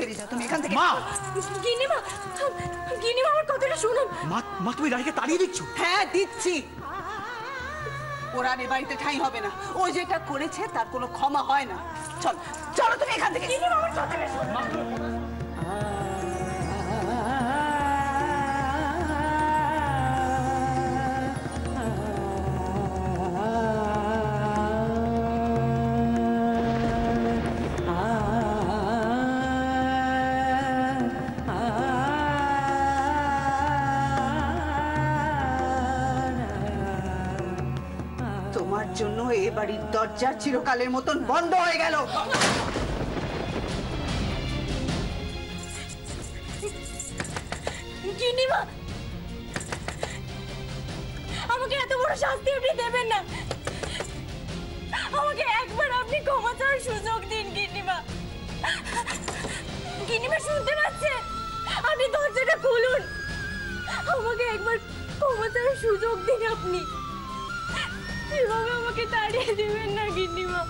বেরিয়ে যাও তুমি এখান থেকে। মা গিন্নিমা, গিন্নিমা আমার কথাটা শুনুন। মা তুমি রানীকে তাড়িয়ে দিচ্ছ? হ্যাঁ দিচ্ছি। ওর আর এ বাড়িতে ঠাঁই হবে না। ও যেটা করেছে তার কোনো ক্ষমা হয় না। চল চলো তুমি এখান থেকে। গিন্নিমা আমার কথাটা শুনুন। তোমার জন্য এ বাড়ির দরজা চিরকালের মতন বন্ধ হয়ে গেল। গিন্নিমা, আমাকে এত বড় শাস্তি আপনি দেবেন না। আমাকে একবার আপনি ক্ষমা চাওয়ার সুযোগ দিন গিন্নিমা। গিন্নিমা শুনতে পাচ্ছে? আপনি দরজাটা খুলুন, আমাকে একবার ক্ষমা চাওয়ার সুযোগ দিন আপনি। এভাবে আমাকে তাড়িয়ে দেবেন না গিন্নিমা।